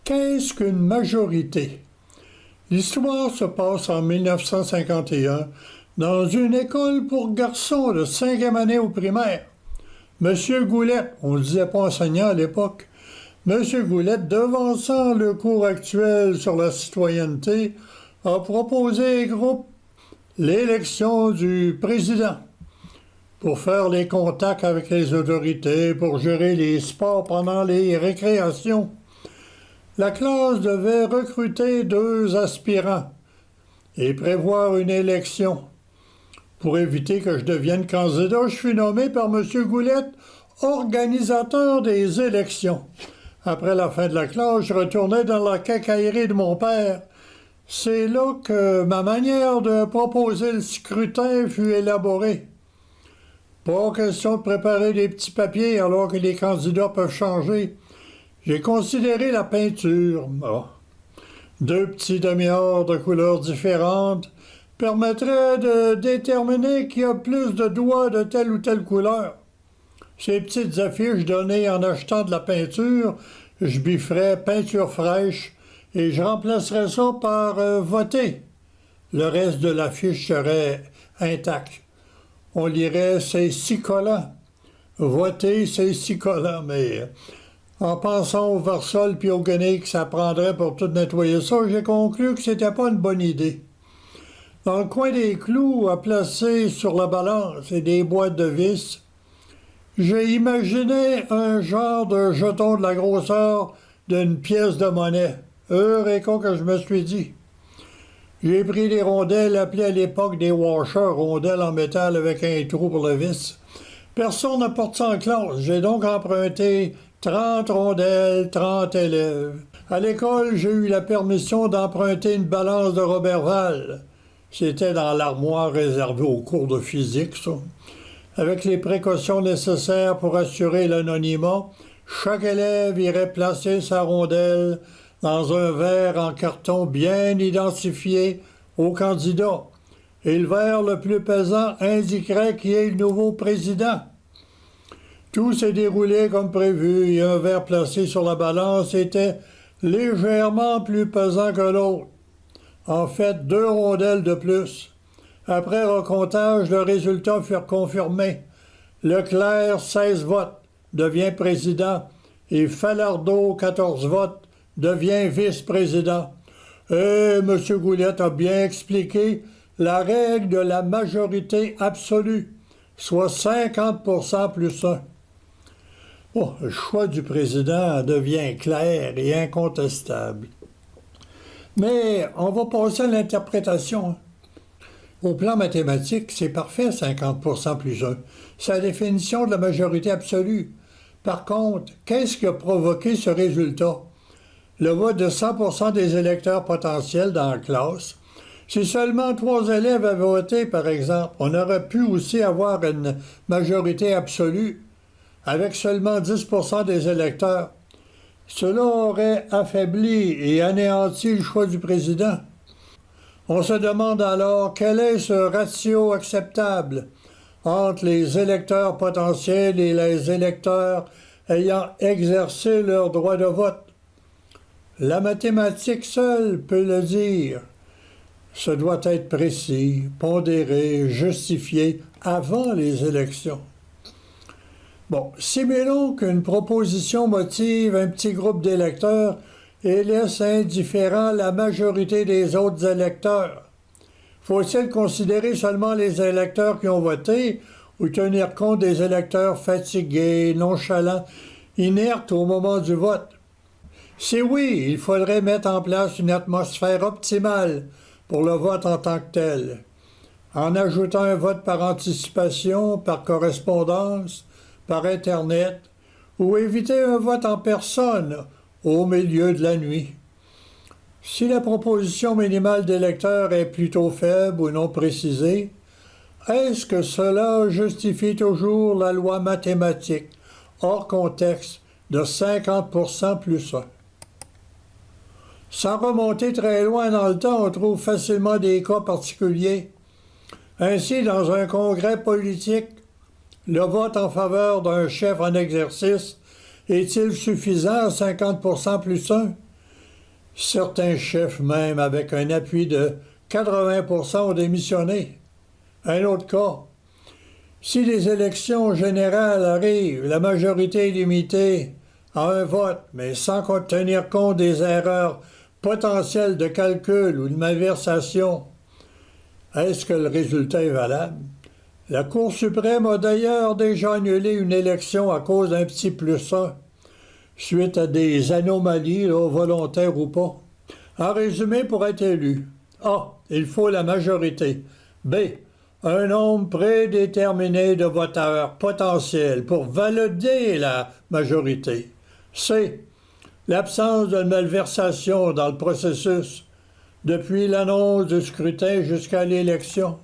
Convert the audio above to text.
Qu'est-ce qu'une majorité? L'histoire se passe en 1951 dans une école pour garçons de 5e année au primaire. Monsieur Goulette, on ne disait pas enseignant à l'époque, Monsieur Goulette, devançant le cours actuel sur la citoyenneté, a proposé au groupe l'élection du président pour faire les contacts avec les autorités, pour gérer les sports pendant les récréations. La classe devait recruter 2 aspirants et prévoir une élection. Pour éviter que je devienne candidat, je fus nommé par M. Goulette organisateur des élections. Après la fin de la classe, je retournais dans la quincaillerie de mon père. C'est là que ma manière de proposer le scrutin fut élaborée. Pas question de préparer des petits papiers alors que les candidats peuvent changer. J'ai considéré la peinture. 2 petits demi-heures de couleurs différentes permettraient de déterminer qui a plus de doigts de telle ou telle couleur. Ces petites affiches données en achetant de la peinture, je bifferais peinture fraîche et je remplacerais ça par voter. Le reste de l'affiche serait intact. On lirait c'est si collant. Voter, c'est si collant, mais en pensant au Varsol puis au guenilles que ça prendrait pour tout nettoyer ça, j'ai conclu que c'était pas une bonne idée. Dans le coin des clous à placer sur la balance et des boîtes de vis, j'ai imaginé un genre de jeton de la grosseur d'une pièce de monnaie. Eureka que je me suis dit. J'ai pris des rondelles appelées à l'époque des washers, rondelles en métal avec un trou pour le vis. Personne n'a porté ça en classe. J'ai donc emprunté 30 rondelles, 30 élèves. À l'école, j'ai eu la permission d'emprunter une balance de Roberval. C'était dans l'armoire réservée aux cours de physique, ça. Avec les précautions nécessaires pour assurer l'anonymat, chaque élève irait placer sa rondelle dans un verre en carton bien identifié au candidat. Et le verre le plus pesant indiquerait qui est le nouveau président. Tout s'est déroulé comme prévu et un verre placé sur la balance était légèrement plus pesant que l'autre. En fait, 2 rondelles de plus. Après recomptage, le résultat fut confirmé. Leclerc, 16 votes, devient président et Falardeau, 14 votes, devient vice-président. Et M. Goulette a bien expliqué la règle de la majorité absolue, soit 50% plus 1. Le choix du président devient clair et incontestable. Mais on va passer à l'interprétation. Au plan mathématique, c'est parfait, 50% plus 1. C'est la définition de la majorité absolue. Par contre, qu'est-ce qui a provoqué ce résultat? Le vote de 100% des électeurs potentiels dans la classe. Si seulement 3 élèves avaient voté, par exemple, on aurait pu aussi avoir une majorité absolue avec seulement 10% des électeurs. Cela aurait affaibli et anéanti le choix du président. On se demande alors quel est ce ratio acceptable entre les électeurs potentiels et les électeurs ayant exercé leur droit de vote. La mathématique seule peut le dire. Ce doit être précis, pondéré, justifié avant les élections. Simulons qu'une proposition motive un petit groupe d'électeurs et laisse indifférent la majorité des autres électeurs. Faut-il considérer seulement les électeurs qui ont voté ou tenir compte des électeurs fatigués, nonchalants, inertes au moment du vote? Si oui, il faudrait mettre en place une atmosphère optimale pour le vote en tant que tel, en ajoutant un vote par anticipation, par correspondance, par Internet, ou éviter un vote en personne au milieu de la nuit. Si la proposition minimale d'électeurs est plutôt faible ou non précisée, est-ce que cela justifie toujours la loi mathématique, hors contexte, de 50% plus 1? Sans remonter très loin dans le temps, on trouve facilement des cas particuliers. Ainsi, dans un congrès politique, le vote en faveur d'un chef en exercice est-il suffisant à 50% plus 1? Certains chefs, même avec un appui de 80 ont démissionné. Un autre cas, si les élections générales arrivent, la majorité est limitée à un vote, mais sans tenir compte des erreurs potentielles de calcul ou de malversation. Est-ce que le résultat est valable? La Cour suprême a d'ailleurs déjà annulé une élection à cause d'un petit plus 1, suite à des anomalies, volontaires ou pas. En résumé, pour être élu, A. Il faut la majorité. B. Un nombre prédéterminé de voteurs potentiels pour valider la majorité. C. L'absence de malversation dans le processus depuis l'annonce du scrutin jusqu'à l'élection.